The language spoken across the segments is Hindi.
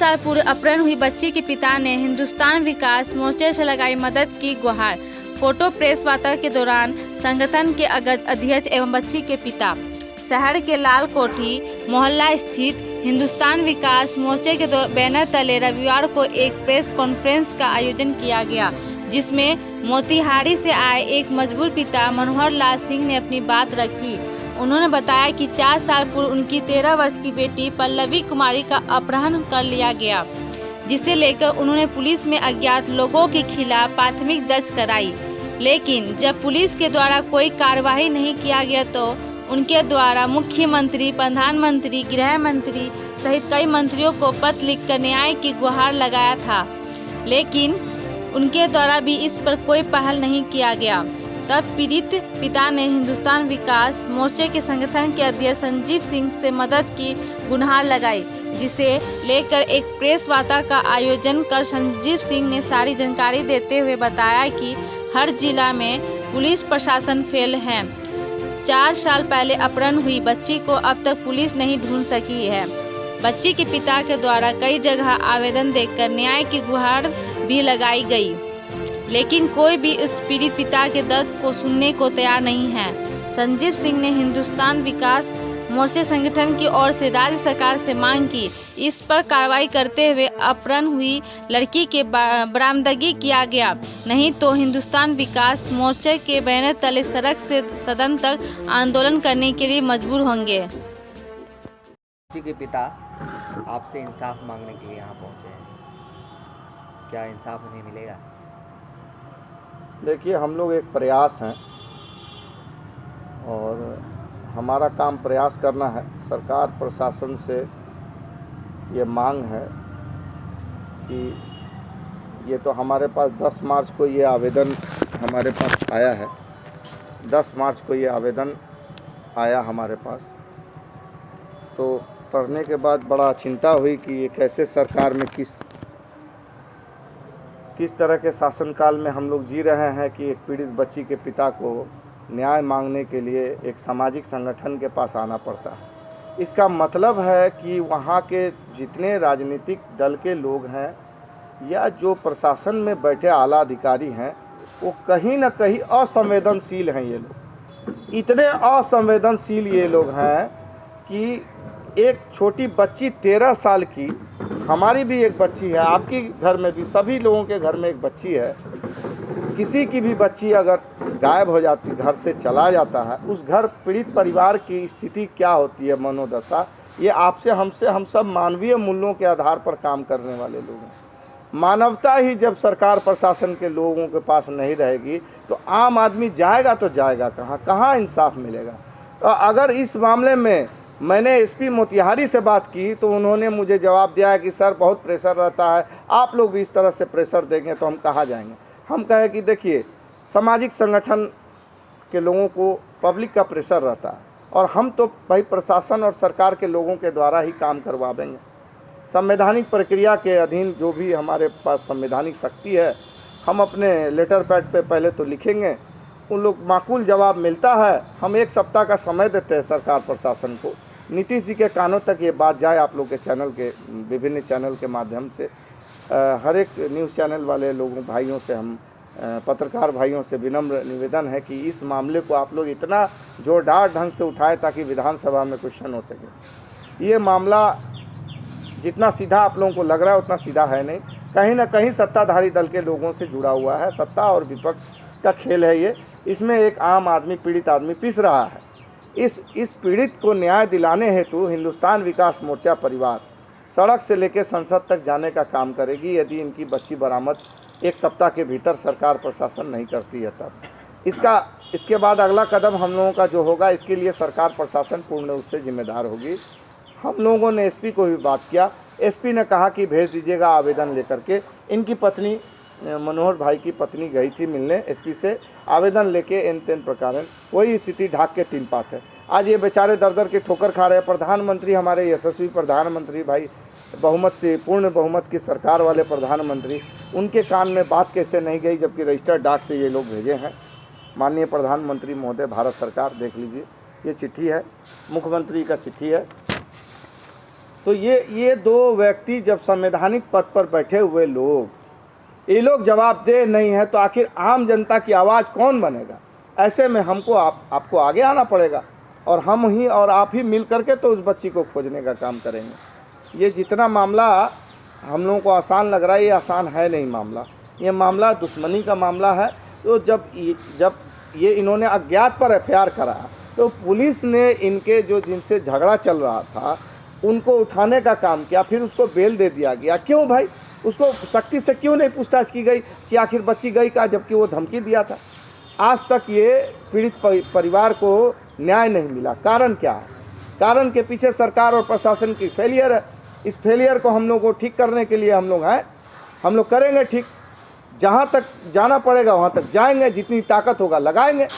साल पूर्व अपहरण हुई बच्ची के पिता ने हिंदुस्तान विकास मोर्चे से लगाई मदद की गुहार। फोटो प्रेस वार्ता के दौरान संगठन के अध्यक्ष एवं बच्ची के पिता। शहर के लाल कोठी मोहल्ला स्थित हिंदुस्तान विकास मोर्चे के बैनर तले रविवार को एक प्रेस कॉन्फ्रेंस का आयोजन किया गया, जिसमें मोतिहारी से आए एक मजबूर पिता मनोहर लाल सिंह ने अपनी बात रखी। उन्होंने बताया कि 4 साल पूर्व उनकी 13 वर्ष की बेटी पल्लवी कुमारी का अपहरण कर लिया गया, जिसे लेकर उन्होंने पुलिस में अज्ञात लोगों के खिलाफ प्राथमिक दर्ज कराई। लेकिन जब पुलिस के द्वारा कोई कार्रवाई नहीं किया गया तो उनके द्वारा मुख्यमंत्री, प्रधानमंत्री, गृह मंत्री सहित कई मंत्रियों को पत्र लिखकर न्याय की गुहार लगाया था, लेकिन उनके द्वारा भी इस पर कोई पहल नहीं किया गया। तब पीड़ित पिता ने हिंदुस्तान विकास मोर्चे के संगठन के अध्यक्ष संजीव सिंह से मदद की गुहार लगाई, जिसे लेकर एक प्रेस वार्ता का आयोजन कर संजीव सिंह ने सारी जानकारी देते हुए बताया कि हर जिला में पुलिस प्रशासन फेल है। 4 साल पहले अपहरण हुई बच्ची को अब तक पुलिस नहीं ढूंढ सकी है। बच्ची के पिता के द्वारा कई जगह आवेदन देकर न्याय की गुहार भी लगाई गई, लेकिन कोई भी इस पीड़ित पिता के दर्द को सुनने को तैयार नहीं है। संजीव सिंह ने हिंदुस्तान विकास मोर्चे संगठन की ओर से राज्य सरकार से मांग की इस पर कार्रवाई करते हुए अपहरण हुई लड़की के बरामदगी किया गया, नहीं तो हिंदुस्तान विकास मोर्चे के बैनर तले सड़क से सदन तक आंदोलन करने के लिए मजबूर होंगे। बच्ची के पिता आपसे इंसाफ मांगने के लिए यहाँ पहुँचे हैं, क्या इंसाफ उन्हें मिलेगा? देखिए, हम लोग एक प्रयास हैं और हमारा काम प्रयास करना है। सरकार प्रशासन से ये मांग है कि ये तो हमारे पास 10 मार्च को ये आवेदन हमारे पास आया है। 10 मार्च को ये आवेदन आया हमारे पास, तो पढ़ने के बाद बड़ा चिंता हुई कि ये कैसे सरकार में किस तरह के शासनकाल में हम लोग जी रहे हैं कि एक पीड़ित बच्ची के पिता को न्याय मांगने के लिए एक सामाजिक संगठन के पास आना पड़ता है। इसका मतलब है कि वहाँ के जितने राजनीतिक दल के लोग हैं या जो प्रशासन में बैठे आला अधिकारी हैं, वो कहीं ना कहीं असंवेदनशील हैं। ये लोग इतने असंवेदनशील ये लोग हैं कि एक छोटी बच्ची 13 साल की, हमारी भी एक बच्ची है, आपके घर में भी, सभी लोगों के घर में एक बच्ची है। किसी की भी बच्ची अगर गायब हो जाती, घर से चला जाता है, उस घर पीड़ित परिवार की स्थिति क्या होती है, मनोदशा, ये आपसे हमसे हम सब मानवीय मूल्यों के आधार पर काम करने वाले लोग हैं। मानवता ही जब सरकार प्रशासन के लोगों के पास नहीं रहेगी तो आम आदमी जाएगा तो जाएगा कहाँ इंसाफ मिलेगा। तो अगर इस मामले में मैंने एसपी मोतिहारी से बात की तो उन्होंने मुझे जवाब दिया है कि सर बहुत प्रेशर रहता है, आप लोग भी इस तरह से प्रेशर देंगे तो हम कहाँ जाएंगे। हम कहे कि देखिए, सामाजिक संगठन के लोगों को पब्लिक का प्रेशर रहता है और हम तो भाई प्रशासन और सरकार के लोगों के द्वारा ही काम करवाएंगे। संवैधानिक प्रक्रिया के अधीन जो भी हमारे पास संवैधानिक शक्ति है, हम अपने लेटर पैड पे पहले तो लिखेंगे, उन लोग माकूल जवाब मिलता है। हम 1 सप्ताह का समय देते हैं सरकार प्रशासन को। नीतीश जी के कानों तक ये बात जाए, आप लोग के चैनल के विभिन्न चैनल के माध्यम से, हर एक न्यूज़ चैनल वाले लोगों भाइयों से, हम पत्रकार भाइयों से विनम्र निवेदन है कि इस मामले को आप लोग इतना जोरदार ढंग से उठाएं ताकि विधानसभा में क्वेश्चन हो सके। ये मामला जितना सीधा आप लोगों को लग रहा है उतना सीधा है नहीं, कहीं ना कहीं सत्ताधारी दल के लोगों से जुड़ा हुआ है। सत्ता और विपक्ष का खेल है ये। इसमें एक आम आदमी, पीड़ित आदमी पिस रहा है। इस पीड़ित को न्याय दिलाने हेतु हिंदुस्तान विकास मोर्चा परिवार सड़क से लेकर संसद तक जाने का काम करेगी यदि इनकी बच्ची बरामद 1 सप्ताह के भीतर सरकार प्रशासन नहीं करती है तब। इसके बाद अगला कदम हम लोगों का जो होगा, इसके लिए सरकार प्रशासन पूर्ण रूप से जिम्मेदार होगी। हम लोगों ने एसपी को भी बात किया, एसपी ने कहा कि भेज दीजिएगा आवेदन लेकर के। इनकी पत्नी, मनोहर भाई की पत्नी गई थी मिलने एसपी से, आवेदन लेके इन 3 प्रकार वही स्थिति ढाक के 3 पात है। आज ये बेचारे दर दर के ठोकर खा रहे हैं। प्रधानमंत्री, हमारे यशस्वी प्रधानमंत्री भाई, बहुमत से, पूर्ण बहुमत की सरकार वाले प्रधानमंत्री, उनके कान में बात कैसे नहीं गई, जबकि रजिस्टर्ड डाक से ये लोग भेजे हैं। माननीय प्रधानमंत्री महोदय, भारत सरकार, देख लीजिए, ये चिट्ठी है, मुख्यमंत्री का चिट्ठी है। तो ये दो व्यक्ति जब संवैधानिक पद पर बैठे हुए लोग, ये लोग जवाबदेह नहीं है, तो आखिर आम जनता की आवाज़ कौन बनेगा? ऐसे में हमको आपको आगे आना पड़ेगा, और हम ही और आप ही मिल करके तो उस बच्ची को खोजने का काम करेंगे। ये जितना मामला हम लोगों को आसान लग रहा है, ये आसान है नहीं मामला। ये मामला दुश्मनी का मामला है। तो जब ये इन्होंने अज्ञात पर एफआईआर करा, तो पुलिस ने इनके जो जिनसे झगड़ा चल रहा था उनको उठाने का काम किया, फिर उसको बेल दे दिया गया। क्यों भाई? उसको सख्ती से क्यों नहीं पूछताछ की गई कि आखिर बच्ची गई कहाँ, जबकि वो धमकी दिया था? आज तक ये पीड़ित परिवार को न्याय नहीं मिला। कारण क्या है? कारण के पीछे सरकार और प्रशासन की फेलियर है। इस फेलियर को हम लोग को ठीक करने के लिए हम लोग हैं, हम लोग करेंगे ठीक। जहाँ तक जाना पड़ेगा वहाँ तक जाएंगे, जितनी ताकत होगा लगाएंगे।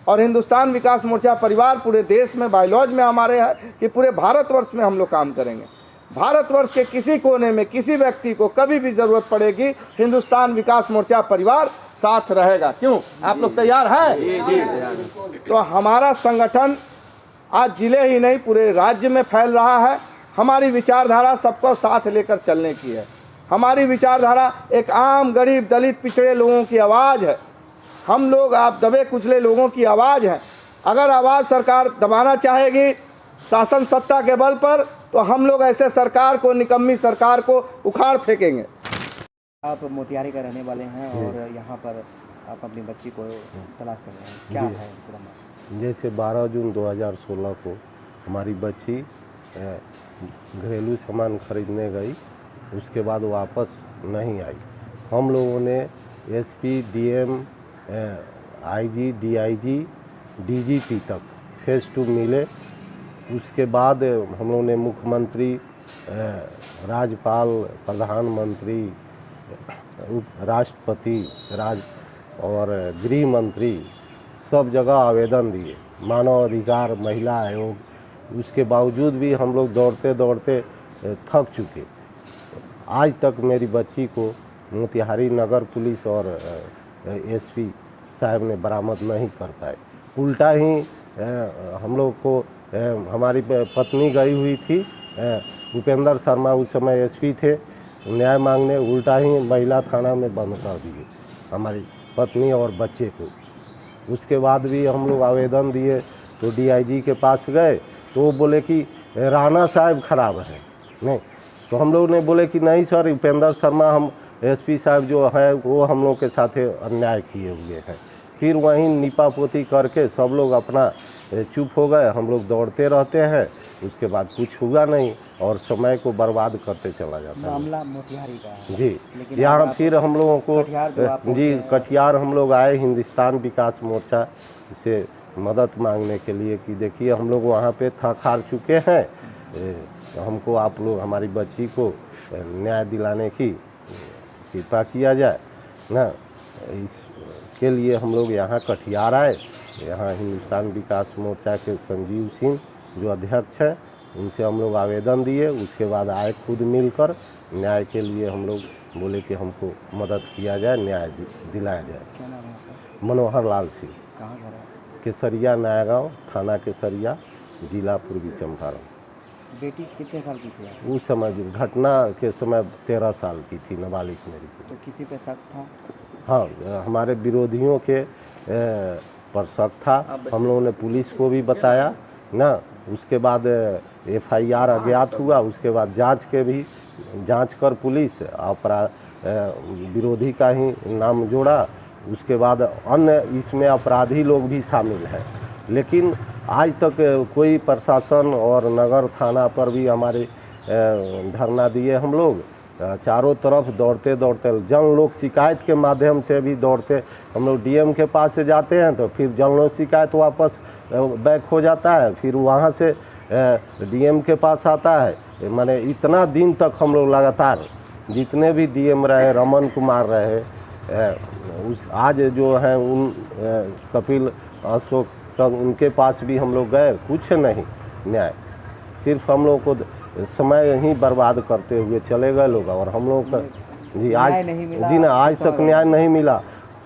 और हिंदुस्तान विकास मोर्चा परिवार पूरे देश में बायलॉज में हमारे है कि पूरे भारतवर्ष में हम लोग काम करेंगे। भारतवर्ष के किसी कोने में किसी व्यक्ति को कभी भी ज़रूरत पड़ेगी, हिंदुस्तान विकास मोर्चा परिवार साथ रहेगा। क्यों? आप लोग तैयार हैं? तो हमारा संगठन आज जिले ही नहीं पूरे राज्य में फैल रहा है। हमारी विचारधारा सबको साथ लेकर चलने की है। हमारी विचारधारा एक आम गरीब दलित पिछड़े लोगों की आवाज़ है। हम लोग आप दबे कुचले लोगों की आवाज़ हैं। अगर आवाज़ सरकार दबाना चाहेगी शासन सत्ता के बल पर, तो हम लोग ऐसे सरकार को, निकम्मी सरकार को उखाड़ फेंकेंगे। आप मोतिहारी का रहने वाले हैं और यहाँ पर आप अपनी बच्ची को तलाश कर रहे हैं, क्या है पूरा मामला? जैसे 12 जून 2016 को हमारी बच्ची घरेलू सामान खरीदने गई, उसके बाद वापस नहीं आई। हम लोगों ने SP, DM, IG, DIG, DGP तक फेस टू मिले। उसके बाद हम लोगों ने मुख्यमंत्री, राज्यपाल, प्रधानमंत्री, राष्ट्रपति और गृह मंत्री सब जगह आवेदन दिए, मानव अधिकार, महिला आयोग। उसके बावजूद भी हम लोग दौड़ते दौड़ते थक चुके। आज तक मेरी बच्ची को मोतिहारी नगर पुलिस और एसपी साहब ने बरामद नहीं कर पाए। उल्टा ही हम लोग को हमारी पत्नी गई हुई थी, भूपेंद्र शर्मा उस समय एसपी थे, न्याय मांगने। उल्टा ही महिला थाना में बंद कर दिए हमारी पत्नी और बच्चे को। उसके बाद भी हम लोग आवेदन दिए तो डीआईजी के पास गए, तो वो बोले कि राणा साहब खराब है। नहीं, तो हम लोग ने बोले कि नहीं सर, भूपेंद्र शर्मा हम एसपी साहब जो है वो हम लोग के साथ अन्याय किए हुए हैं। फिर वहीं निपापोती करके सब लोग अपना चुप हो गए। हम लोग दौड़ते रहते हैं, उसके बाद कुछ हुआ नहीं और समय को बर्बाद करते चला जाता है। मामला मोतिहारी का है जी। यहाँ फिर हम लोगों को जी कटिहार हम लोग आए हिंदुस्तान विकास मोर्चा से मदद मांगने के लिए कि देखिए हम लोग वहाँ पे थक हार चुके हैं, हमको आप लोग हमारी बच्ची को न्याय दिलाने की कृपा किया जाए ना। इसके लिए हम लोग यहाँ कटिहार आए। यहाँ हिंदुस्तान विकास मोर्चा के संजीव सिंह जो अध्यक्ष हैं, उनसे हम लोग आवेदन दिए। उसके बाद आए खुद मिलकर न्याय के लिए। हम लोग बोले कि हमको मदद किया जाए, न्याय दिलाया जाए। क्या नाम है आपका? मनोहर लाल सिंह, कहाँ घर है? केसरिया नया गाँव, थाना केसरिया, जिला पूर्वी चंपारण। बेटी कितने साल की थी? उस समय घटना के समय 13 साल की थी, नाबालिग मेरी। तो किसी पे शक था? हाँ, हमारे विरोधियों के पर शक था। हम लोगों ने पुलिस को भी बताया ना। उसके बाद एफआईआर अज्ञात हुआ। उसके बाद जांच कर पुलिस विरोधी का ही नाम जोड़ा। उसके बाद अन्य इसमें अपराधी लोग भी शामिल हैं, लेकिन आज तक कोई प्रशासन और नगर थाना पर भी हमारे धरना दिए। हम लोग चारों तरफ दौड़ते दौड़ते जन लोक शिकायत के माध्यम से भी दौड़ते। हम लोग डीएम के पास से जाते हैं तो फिर जन लोक शिकायत वापस बैक हो जाता है, फिर वहाँ से डीएम के पास आता है। माने इतना दिन तक हम लोग लगातार जितने भी डीएम रहे, रमन कुमार रहे, आज जो है उन कपिल, अशोक, सब उनके पास भी हम लोग गए, कुछ नहीं न्याय। सिर्फ हम लोग को समय ही बर्बाद करते हुए चले गए लोग। और हम लोग का जी आज तक न्याय नहीं मिला।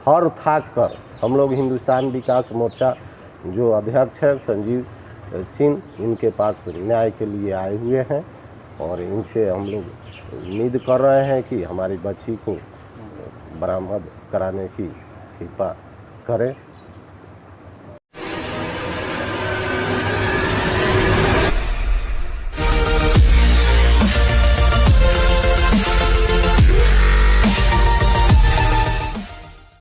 हर थाक कर हम लोग हिंदुस्तान विकास मोर्चा जो अध्यक्ष हैं संजीव सिंह, इनके पास न्याय के लिए आए हुए हैं। और इनसे हम लोग उम्मीद कर रहे हैं कि हमारी बच्ची को बरामद कराने की कृपा करें।